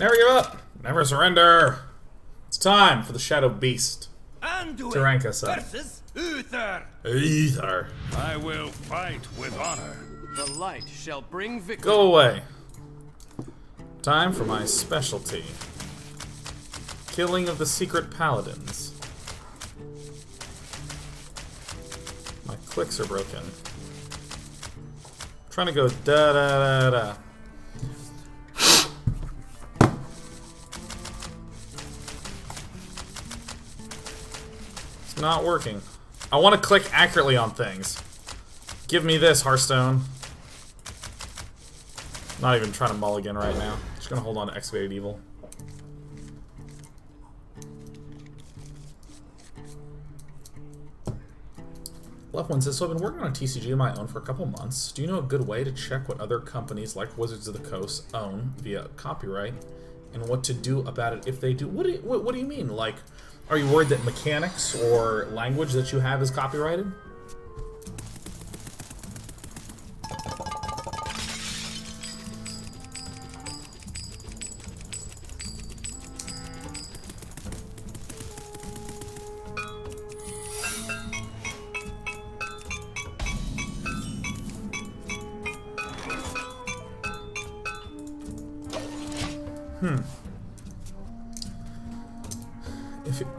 Never give up. Never surrender. It's time for the Shadow Beast to rank us up. Ether. I will fight with honor. The light shall bring victory. Go away. Time for my specialty. Killing of the secret paladins. My clicks are broken. I'm trying to go da da da da. It's not working. I want to click accurately on things. Give me this, HearthStone. Not even trying to mulligan right now. Just gonna hold on to Excavated Evil. Left one says, so I've been working on TCG of my own for a couple months. Do you know a good way to check what other companies like Wizards of the Coast own via copyright, and what to do about it if they do? What do you mean? Like, are you worried that mechanics or language that you have is copyrighted?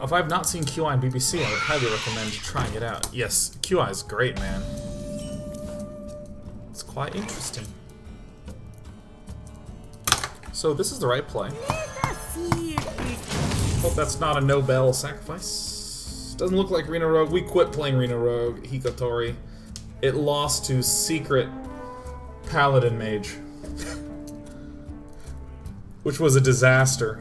If I've not seen QI on BBC, I would highly recommend trying it out. Yes, QI is great, man. It's quite interesting. So this is the right play. Hope that's not a Nobel sacrifice. Doesn't look like Reno Rogue. We quit playing Reno Rogue, Hikotori. It lost to Secret Paladin Mage. Which was a disaster.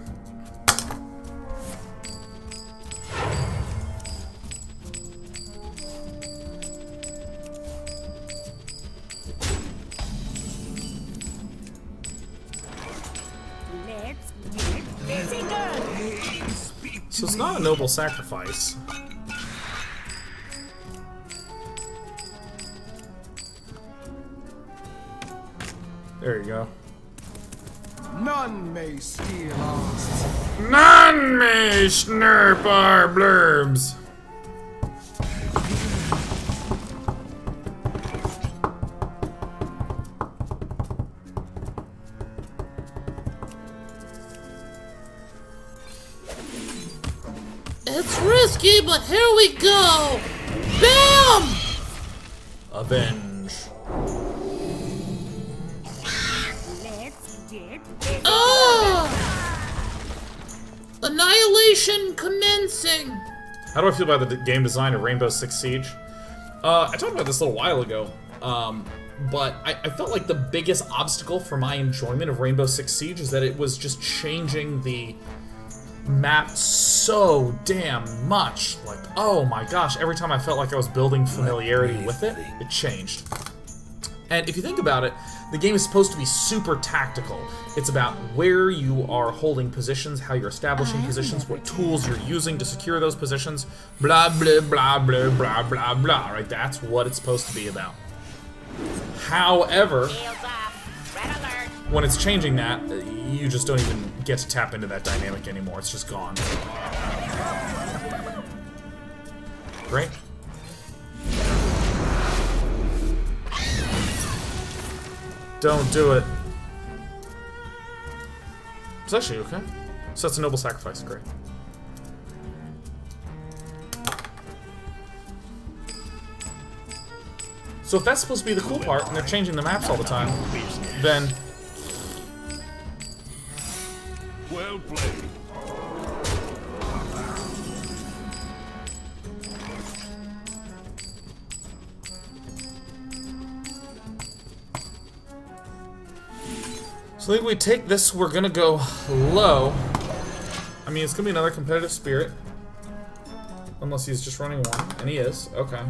So it's not a noble sacrifice. There you go. None may steal us. None may snurp our blurbs. It's risky, but here we go! Bam! Avenge. Annihilation commencing! How do I feel about the game design of Rainbow Six Siege? I talked about this a little while ago, but I felt like the biggest obstacle for my enjoyment of Rainbow Six Siege is that it was just changing the map so damn much. Like, oh my gosh, every time I felt like I was building familiarity with it, it changed. And if you think about it, the game is supposed to be super tactical. It's about where you are holding positions, how you're establishing positions, what tools you're using to secure those positions, blah, blah, blah, blah, blah, blah, blah, right? That's what it's supposed to be about. However, when it's changing that, you just don't even get to tap into that dynamic anymore. It's just gone. Great. Don't do it. It's actually okay. So that's a noble sacrifice. Great. So if that's supposed to be the cool part, and they're changing the maps all the time, then... Well played. So I think we take this, we're gonna go low. I mean, it's gonna be another competitive spirit. Unless he's just running one, and he is. Okay.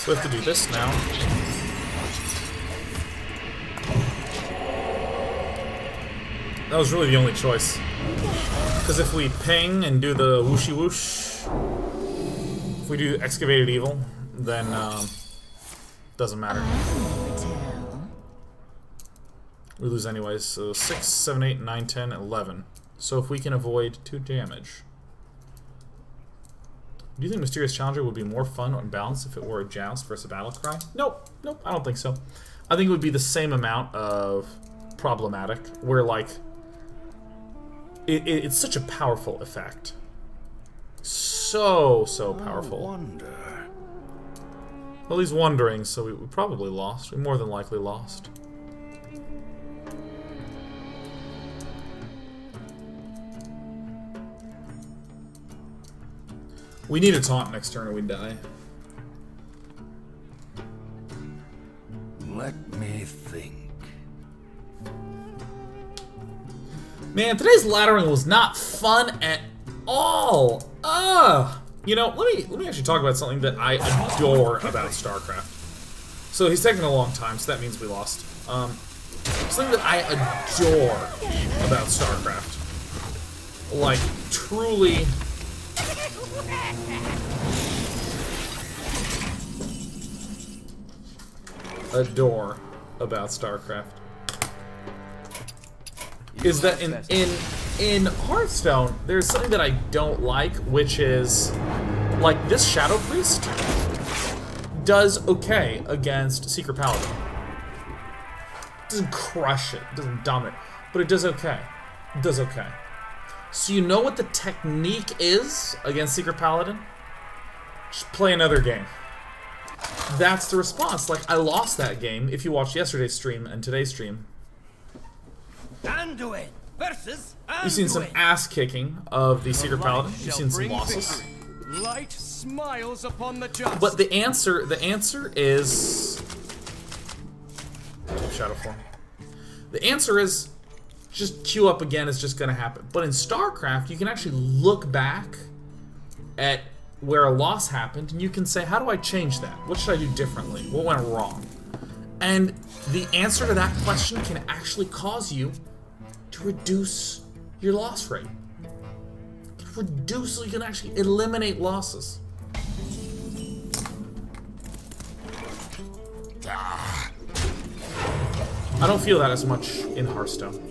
So we have to do this now. That was really the only choice. Because if we ping and do the whooshy whoosh, if we do Excavated Evil, then doesn't matter. We lose anyways. So 6, 7, 8, 9, 10, 11. So if we can avoid 2 damage. Do you think Mysterious Challenger would be more fun and balanced if it were a Joust versus a Battlecry? Nope. Nope, I don't think so. I think it would be the same amount of problematic, where, like, it's such a powerful effect. So powerful. Wonder. Well, he's wondering, so we probably lost. We more than likely lost. We need a taunt next turn or we die. Let me think. Man, today's laddering was not fun at all. You know, let me actually talk about something that I adore about StarCraft. So he's taking a long time, so that means we lost. Something that I adore about StarCraft, like truly. Adore about StarCraft is that in Hearthstone there's something that I don't like, which is like this Shadow Priest does okay against Secret Paladin. Doesn't crush it, doesn't dominate, but it does okay. It does okay. So you know what the technique is against Secret Paladin? Just play another game. That's the response. Like, I lost that game if you watched yesterday's stream and today's stream. Anduin versus Anduin. You've seen some ass kicking of the Secret Paladin. You've seen some losses. Light smiles upon the just. But the answer is Shadow Form. The answer is just queue up again. Is just going to happen. But in StarCraft, you can actually look back at where a loss happened, and you can say, how do I change that? What should I do differently? What went wrong? And the answer to that question can actually cause you to reduce your loss rate. Reduce, so you can actually eliminate losses. I don't feel that as much in Hearthstone.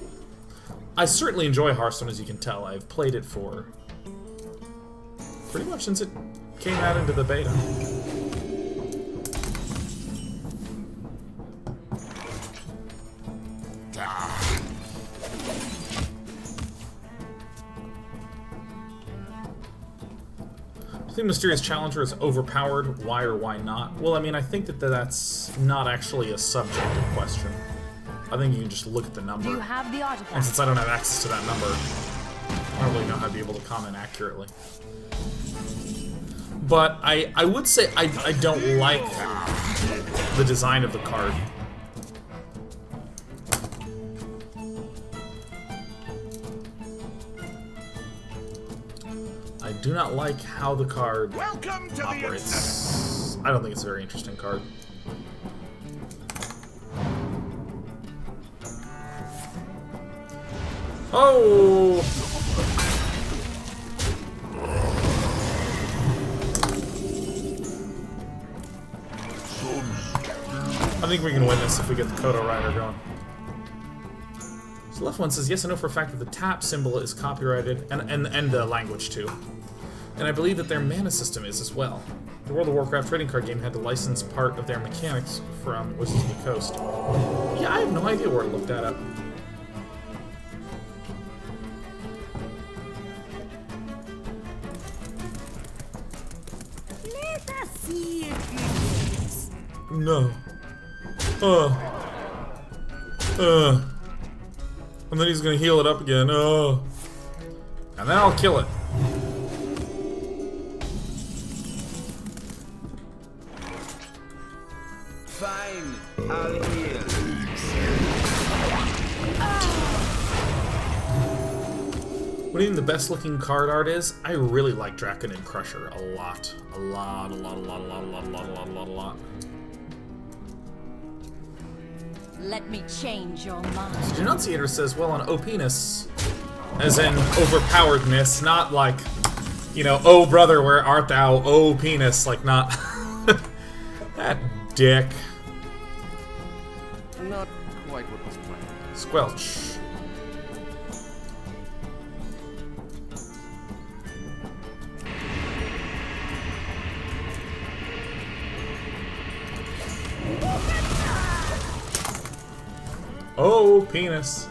I certainly enjoy Hearthstone, as you can tell. I've played it for pretty much since it came out into the beta. I think Mysterious Challenger is overpowered. Why or why not? Well, I mean, I think that that's not actually a subjective question. I think you can just look at the number. Do you have the artifact? And since I don't have access to that number, I don't really know how to be able to comment accurately. But I would say I don't like the design of the card. I do not like how the card operates. I don't think it's a very interesting card. Oh! I think we can win this if we get the Kodo Rider going. So left one says, yes, I know for a fact that the tap symbol is copyrighted, and the language too. And I believe that their mana system is as well. The World of Warcraft trading card game had to license part of their mechanics from Wizards of the Coast. Yeah, I have no idea where to look that up. Let us see it. No. And then he's gonna heal it up again. And then I'll kill it. Fine, I'll heal. What do you think the best looking card art is? I really like Draconid Crusher a lot. A lot. out a lot. Let me change your mind. Denunciator says, well, on OP-ness, as in overpoweredness, not like, you know, oh brother, where art thou? Oh penis, like not that dick. Not quite what was planned. Squelch. Oh, penis.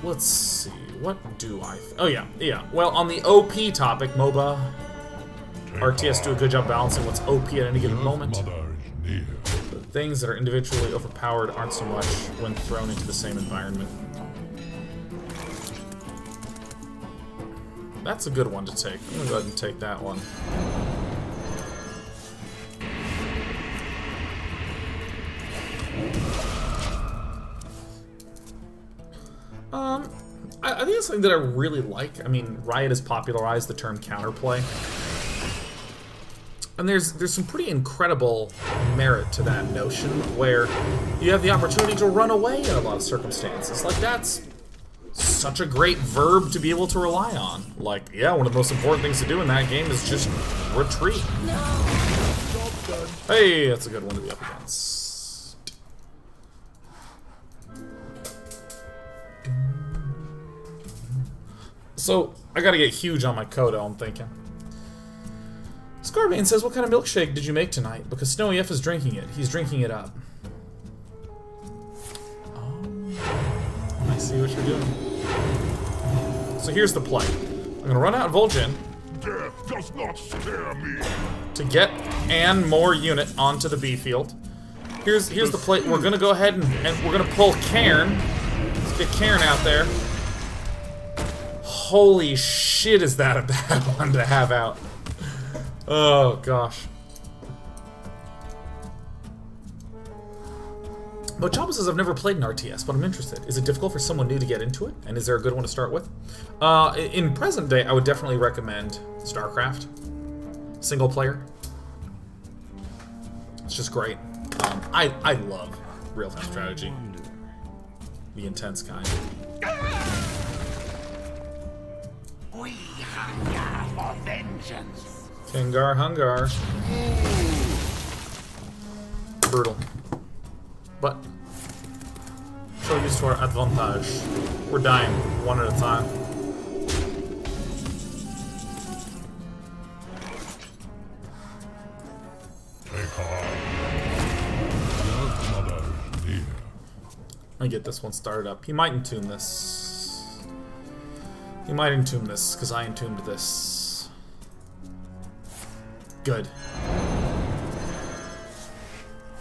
Let's see. What do I... oh, yeah. Well, on the OP topic, MOBA, RTS do a good job balancing what's OP at any given moment. The things that are individually overpowered aren't so much when thrown into the same environment. That's a good one to take. I'm gonna go ahead and take that one. I think it's something that I really like. I mean, Riot has popularized the term counterplay. And there's some pretty incredible merit to that notion, where you have the opportunity to run away in a lot of circumstances. Like, that's such a great verb to be able to rely on. Like, yeah, one of the most important things to do in that game is just retreat. No. Hey, that's a good one to be up against. So, I gotta get huge on my Kodo, I'm thinking. Scarbane says, what kind of milkshake did you make tonight? Because Snowy F is drinking it. He's drinking it up. Oh, I see what you're doing. So here's the play. I'm gonna run out Vol'jin. Death does not scare me. To get and more unit onto the B field. Here's the play. We're gonna go ahead and we're gonna pull Cairn. Let's get Cairn out there. Holy shit, is that a bad one to have out? Oh, gosh. But Choppa says, I've never played an RTS, but I'm interested. Is it difficult for someone new to get into it? And is there a good one to start with? In present day, I would definitely recommend StarCraft. Single player. It's just great. I love real-time strategy. The intense kind. We hunger for vengeance. Kengar Hungar. Brutal. But so used to our advantage. We're dying one at a time. I get this one started up. He might entune this. He might entune this, because I entuned this. Good.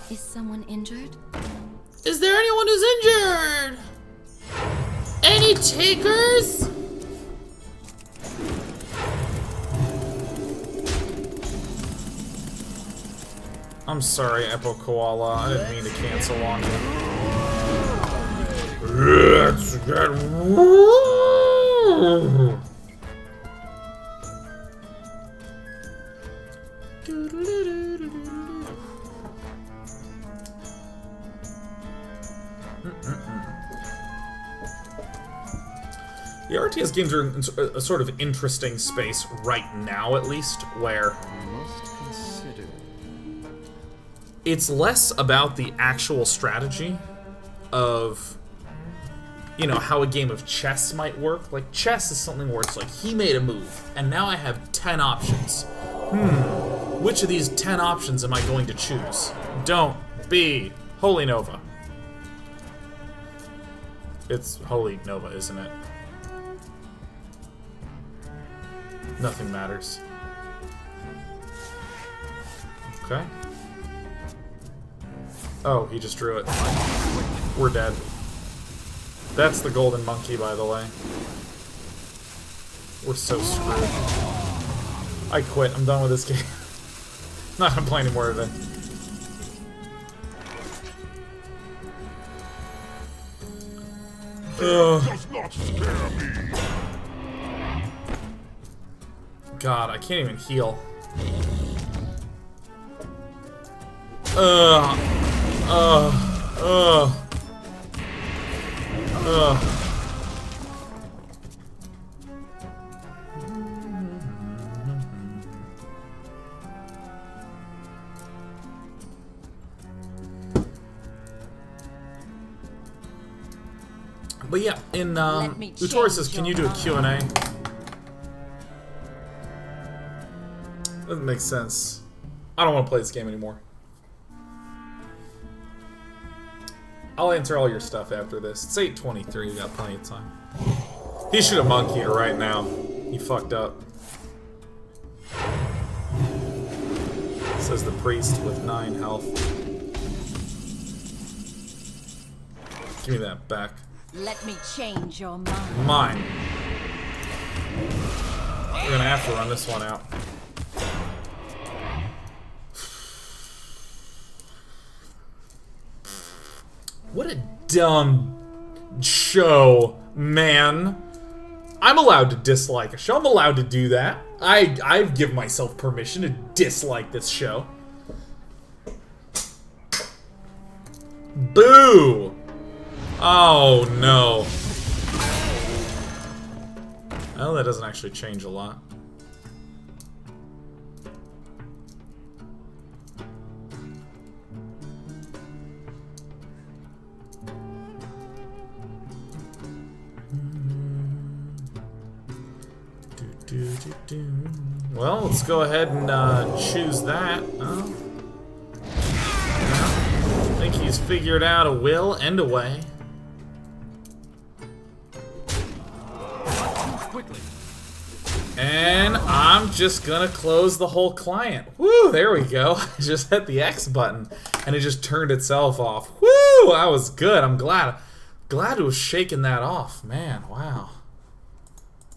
Is someone injured? Is there anyone who's injured? Any takers? I'm sorry, Epo Koala. I didn't mean to cancel on you. Let's get The RTS games are in a sort of interesting space right now, at least, where it's less about the actual strategy of, you know, how a game of chess might work. Like, chess is something where it's like, he made a move, and now I have 10 options. Which of these 10 options am I going to choose? Don't be Holy Nova. It's Holy Nova, isn't it? Nothing matters. Okay. Oh, he just drew it. We're dead. That's the golden monkey, by the way. We're so screwed. I quit. I'm done with this game. Not gonna play any more of it. Does not scare me. God, I can't even heal. But yeah, in Utori says, can you do a Q&A? Doesn't make sense. I don't want to play this game anymore. I'll answer all your stuff after this. It's 8:23, we got plenty of time. He should have monkeyed her right now. He fucked up. Says the priest with 9 health. Give me that back. Let me change your mind. Mine. We're gonna have to run this one out. What a dumb show, man. I'm allowed to dislike a show. I'm allowed to do that. I give myself permission to dislike this show. Boo! Oh, no. Well, that doesn't actually change a lot. Well, let's go ahead and choose that. Oh. I think he's figured out a will and a way. And I'm just gonna close the whole client. Woo, there we go. I just hit the X button and it just turned itself off. Woo, that was good. I'm glad to have shaken that off. Man, wow.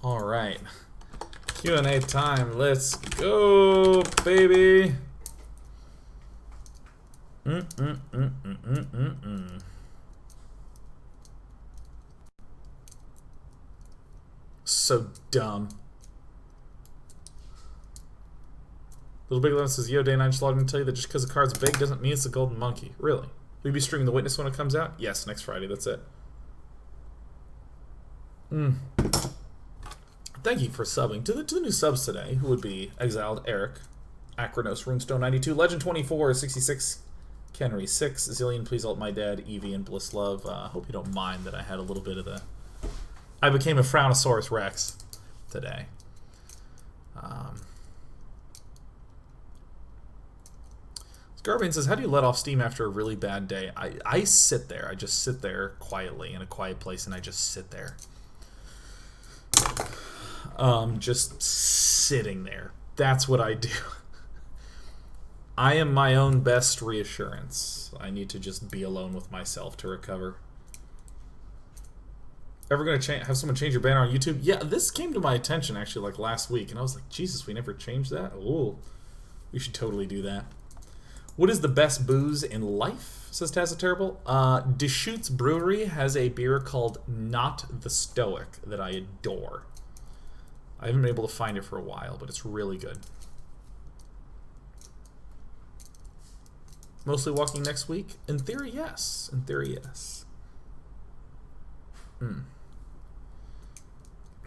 Alright. Q&A time. Let's go, baby. So dumb. Little Big Lemon says, yo, Day 9 just logged in to tell you that just because the card's big doesn't mean it's a golden monkey. Really? Will you be streaming The Witness when it comes out? Yes, next Friday. That's it. Thank you for subbing to the new subs today, who would be Exiled, Eric, Acronos, Runestone 92, Legend 24, 66, Kenry 6, Zillion, Please Alt My Dad, Evie, and Bliss Love. Hope you don't mind that I had a little bit of the... I became a Frownosaurus Rex today. Scarbain says, how do you let off steam after a really bad day? I sit there. I just sit there quietly in a quiet place, and I just sit there. Just sitting there. That's what I do. I am my own best reassurance. I need to just be alone with myself to recover. Ever gonna have someone change your banner on YouTube? Yeah, this came to my attention actually like last week, and I was like, Jesus, we never changed that? Ooh, we should totally do that. What is the best booze in life? Says Tazza Terrible. Deschutes Brewery has a beer called Not the Stoic that I adore. I haven't been able to find it for a while, but it's really good. Mostly walking next week? In theory, yes. In theory, yes.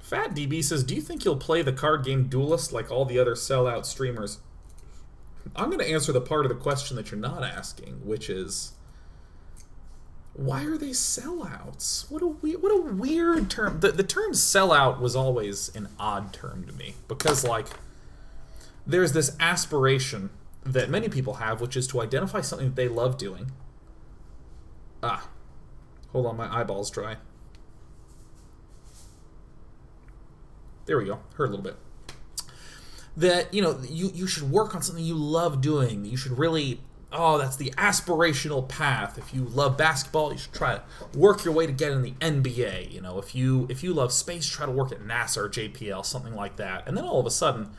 Fat DB says, do you think you'll play the card game Duelist like all the other sellout streamers? I'm going to answer the part of the question that you're not asking, which is, why are they sellouts? What a weird term. The term sellout was always an odd term to me, because, like, there's this aspiration that many people have, which is to identify something that they love doing. Hold on, my eyeball's dry. There we go. Hurt a little bit. That, you know, you should work on something you love doing. You should really, that's the aspirational path. If you love basketball, you should try to work your way to get in the NBA. You know, if you love space, try to work at NASA or JPL, something like that. And then all of a sudden,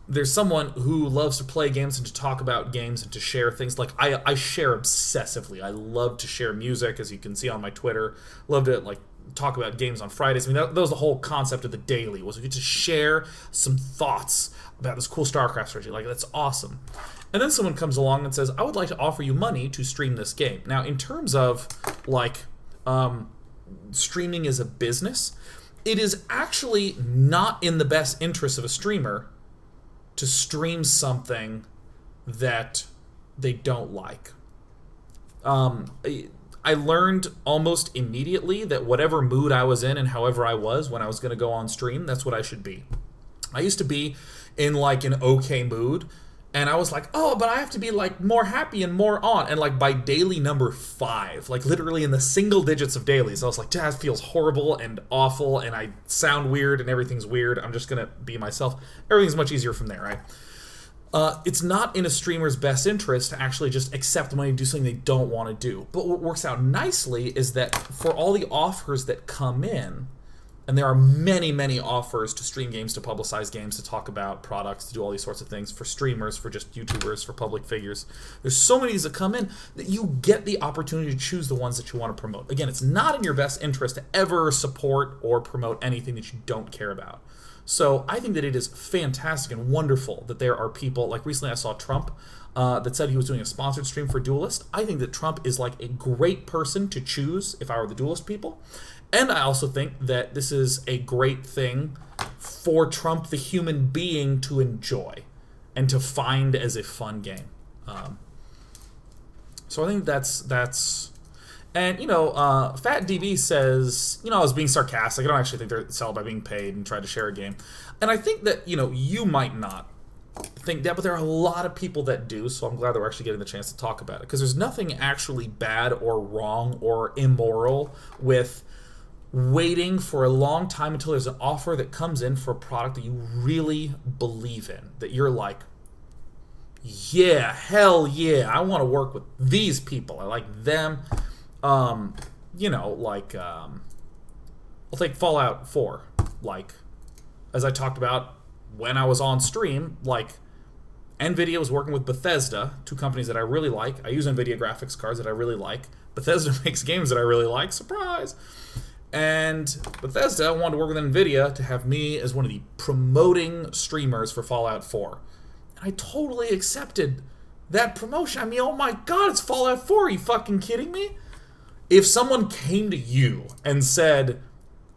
there's someone who loves to play games and to talk about games and to share things. Like, I share obsessively. I love to share music, as you can see on my Twitter. Love to, like, talk about games on Fridays. I mean, that was the whole concept of the daily, was we get to share some thoughts about this cool StarCraft strategy. Like, that's awesome. And then someone comes along and says, I would like to offer you money to stream this game. Now, in terms of, like, streaming as a business, it is actually not in the best interest of a streamer to stream something that they don't like. I learned almost immediately that whatever mood I was in and however I was when I was going to go on stream, that's what I should be. I used to be in like an okay mood, and I was like, oh, but I have to be like more happy and more on. And like by daily number 5, like literally in the single digits of dailies, I was like, that feels horrible and awful, and I sound weird and everything's weird. I'm just going to be myself. Everything's much easier from there, right? It's not in a streamer's best interest to actually just accept money and do something they don't want to do. But what works out nicely is that for all the offers that come in, and there are many, many offers to stream games, to publicize games, to talk about products, to do all these sorts of things, for streamers, for just YouTubers, for public figures. There's so many of these that come in that you get the opportunity to choose the ones that you want to promote. Again, it's not in your best interest to ever support or promote anything that you don't care about. So I think that it is fantastic and wonderful that there are people, like recently I saw Trump that said he was doing a sponsored stream for Duelist. I think that Trump is like a great person to choose if I were the Duelist people. And I also think that this is a great thing for Trump, the human being, to enjoy and to find as a fun game. So I think that's... And, you know, FatDB says, you know, I was being sarcastic. I don't actually think they're selling by being paid and try to share a game. And I think that, you know, you might not think that, but there are a lot of people that do, so I'm glad that we're actually getting the chance to talk about it. Because there's nothing actually bad or wrong or immoral with waiting for a long time until there's an offer that comes in for a product that you really believe in. That you're like, yeah, hell yeah, I want to work with these people. I like them. You know, like, I'll take Fallout 4, like, as I talked about when I was on stream, like, NVIDIA was working with Bethesda, 2 companies that I really like. I use NVIDIA graphics cards that I really like. Bethesda makes games that I really like, surprise! And Bethesda wanted to work with NVIDIA to have me as one of the promoting streamers for Fallout 4. And I totally accepted that promotion. I mean, oh my god, it's Fallout 4, are you fucking kidding me? If someone came to you and said,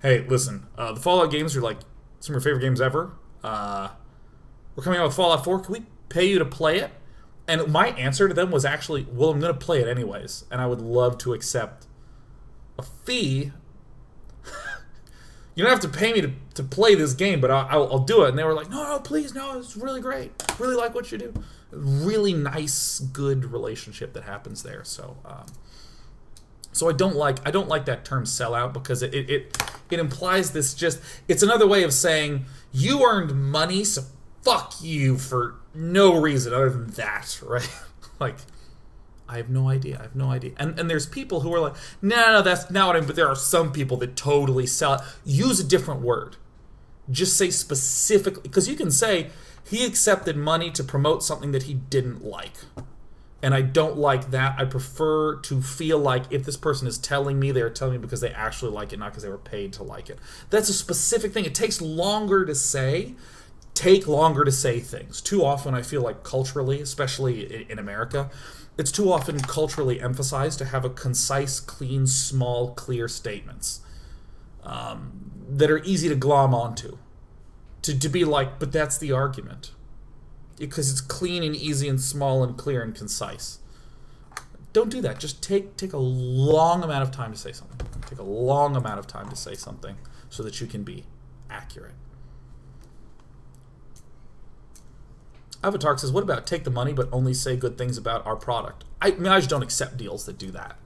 hey, listen, the Fallout games are like some of your favorite games ever. We're coming out with Fallout 4. Can we pay you to play it? And my answer to them was actually, well, I'm going to play it anyways. And I would love to accept a fee. You don't have to pay me to play this game, but I'll do it. And they were like, no, please, no, it's really great. Really like what you do. Really nice, good relationship that happens there. So I don't like that term sellout, because it implies this just, it's another way of saying you earned money, so fuck you for no reason other than that, right? Like, I have no idea. And there's people who are like, no, that's not what I mean, but there are some people that totally sell it. Use a different word. Just say specifically, because you can say he accepted money to promote something that he didn't like. And I don't like that. I prefer to feel like if this person is telling me, they're telling me because they actually like it, not because they were paid to like it. That's a specific thing. It takes longer to say. Take longer to say things. Too often I feel like culturally, especially in America, it's too often culturally emphasized to have a concise, clean, small, clear statements that are easy to glom onto. To be like, but that's the argument. Because it's clean and easy and small and clear and concise. Don't do that. Just take a long amount of time to say something. Take a long amount of time to say something so that you can be accurate. Avatar says, what about take the money but only say good things about our product? I mean, I just don't accept deals that do that.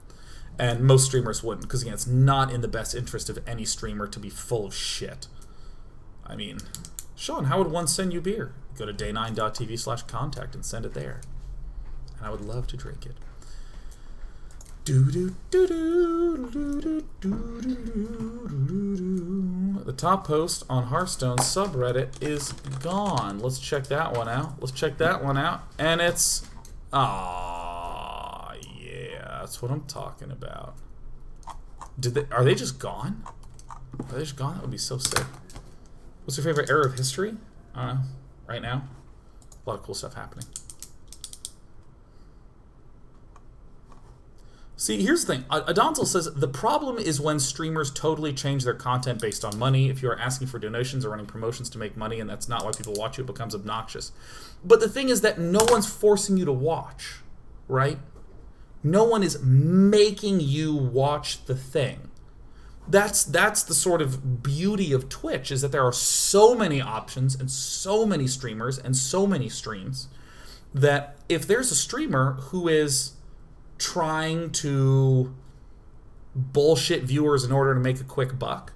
And most streamers wouldn't, because again, it's not in the best interest of any streamer to be full of shit. I mean, Sean, how would one send you beer? Go to day9.tv/contact and send it there. And I would love to drink it. The top post on Hearthstone subreddit is gone. Let's check that one out. And it's... yeah, that's what I'm talking about. Are they just gone? Are they just gone? That would be so sick. What's your favorite era of history? I don't know. Right now? A lot of cool stuff happening. See, here's the thing. Adonzel says, the problem is when streamers totally change their content based on money. If you are asking for donations or running promotions to make money and that's not why people watch you, it becomes obnoxious. But the thing is that no one's forcing you to watch, right? No one is making you watch the thing. That's the sort of beauty of Twitch, is that there are so many options and so many streamers and so many streams that if there's a streamer who is trying to bullshit viewers in order to make a quick buck,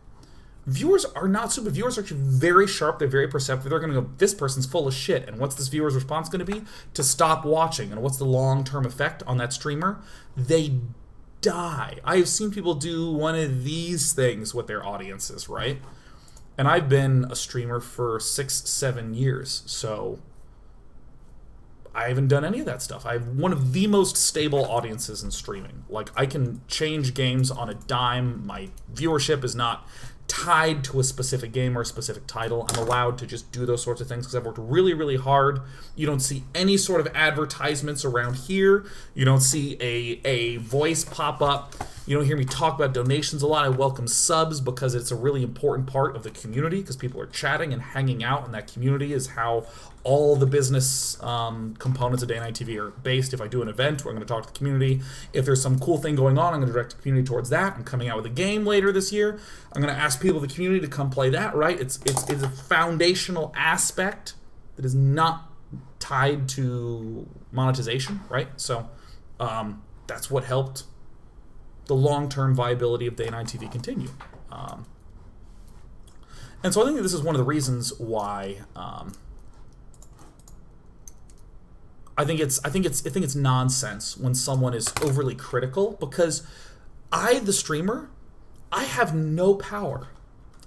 viewers are not stupid. Viewers are actually very sharp. They're very perceptive. They're going to go, this person's full of shit. And what's this viewer's response going to be? To stop watching. And what's the long-term effect on that streamer? They die. I have seen people do one of these things with their audiences, right? And I've been a streamer for 6-7 years, so I haven't done any of that stuff. I have one of the most stable audiences in streaming. Like, I can change games on a dime. My viewership is not tied to a specific game or a specific title. I'm allowed to just do those sorts of things because I've worked really, really hard. You don't see any sort of advertisements around here. You don't see a voice pop up. You don't hear me talk about donations a lot. I welcome subs because it's a really important part of the community, because people are chatting and hanging out, and that community is how all the business components of Day and Night TV are based. If I do an event, I'm going to talk to the community. If there's some cool thing going on, I'm going to direct the community towards that. I'm coming out with a game later this year. I'm going to ask people in the community to come play that, right? It's a foundational aspect that is not tied to monetization, right? So that's what helped the long-term viability of Day and Night TV continue. And so I think that this is one of the reasons why I think it's nonsense when someone is overly critical, because I, the streamer, I have no power.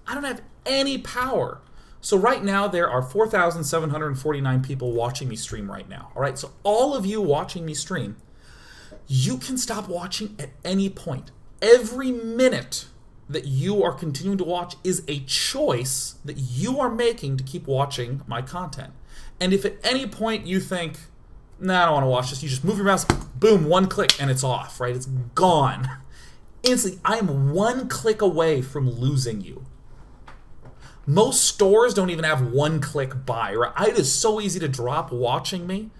I don't have any power. So right now there are 4,749 people watching me stream right now. All right, so all of you watching me stream, you can stop watching at any point. Every minute that you are continuing to watch is a choice that you are making to keep watching my content. And if at any point you think, nah, I don't want to watch this, you just move your mouse, boom, one click, and it's off, right? It's gone. Instantly, I am one click away from losing you. Most stores don't even have one click buy, right? It is so easy to drop watching me.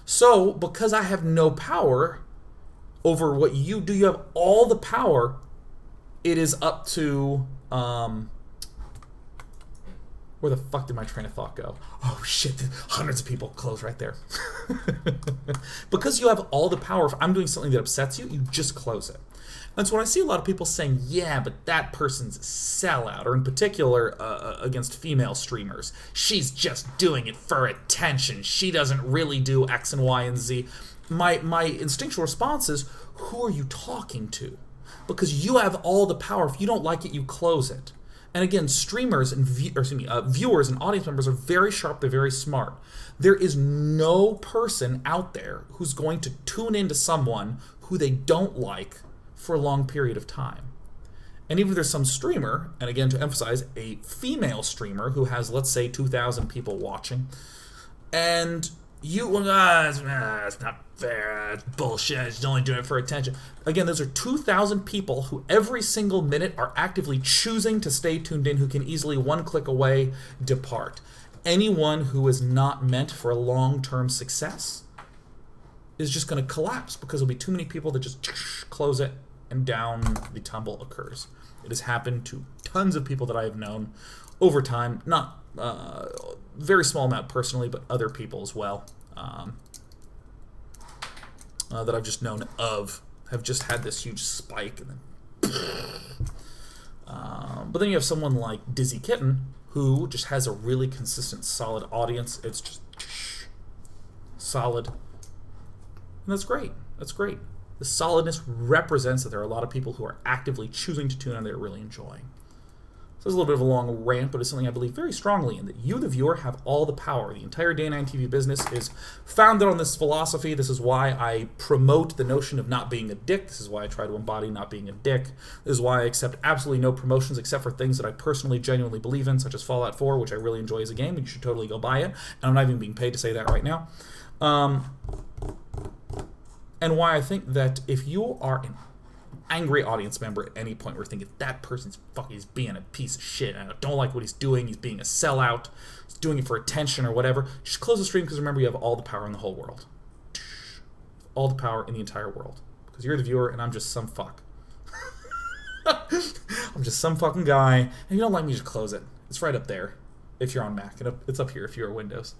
So, because I have no power over what you do, you have all the power. It is up to, where the fuck did my train of thought go? Oh shit, hundreds of people close right there. Because you have all the power, if I'm doing something that upsets you, you just close it. And so when I see a lot of people saying, yeah, but that person's a sellout, or in particular against female streamers, she's just doing it for attention, she doesn't really do X and Y and Z, my instinctual response is, who are you talking to? Because you have all the power. If you don't like it, you close it. And again, streamers and viewers and audience members are very sharp, they're very smart. There is no person out there who's going to tune into someone who they don't like for a long period of time. And even if there's some streamer, and again to emphasize, a female streamer who has, let's say, 2,000 people watching, and you, it's not fair, it's bullshit, she's only doing it for attention. Again, those are 2,000 people who every single minute are actively choosing to stay tuned in, who can easily one click away depart. Anyone who is not meant for a long-term success is just going to collapse, because there'll be too many people that just close it and down the tumble occurs. It has happened to tons of people that I have known over time, not very small amount personally, but other people as well that I've just known of have just had this huge spike, and then but then you have someone like Dizzy Kitten, who just has a really consistent, solid audience. It's just solid, and that's great. That's great. The solidness represents that there are a lot of people who are actively choosing to tune in, they're really enjoying. This is a little bit of a long rant, but it's something I believe very strongly in, that you, the viewer, have all the power. The entire Day 9 TV business is founded on this philosophy. This is why I promote the notion of not being a dick. This is why I try to embody not being a dick. This is why I accept absolutely no promotions except for things that I personally genuinely believe in, such as Fallout 4, which I really enjoy as a game, and you should totally go buy it. And I'm not even being paid to say that right now. And why I think that if you are an angry audience member at any point, we're thinking that person's he's being a piece of shit, and I don't like what he's doing, he's being a sellout, he's doing it for attention or whatever, just close the stream, because remember, you have all the power in the whole world. All the power in the entire world. Because you're the viewer, and I'm just some fuck. I'm just some fucking guy, and if you don't like me, just close it. It's right up there if you're on Mac, and it's up here if you're Windows.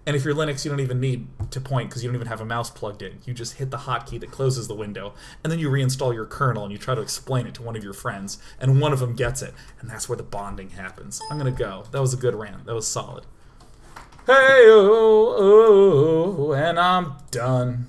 And if you're Linux, you don't even need to point because you don't even have a mouse plugged in. You just hit the hotkey that closes the window, and then you reinstall your kernel and you try to explain it to one of your friends, and one of them gets it, and that's where the bonding happens. I'm gonna go. That was a good rant. That was solid. Hey, oh, and I'm done.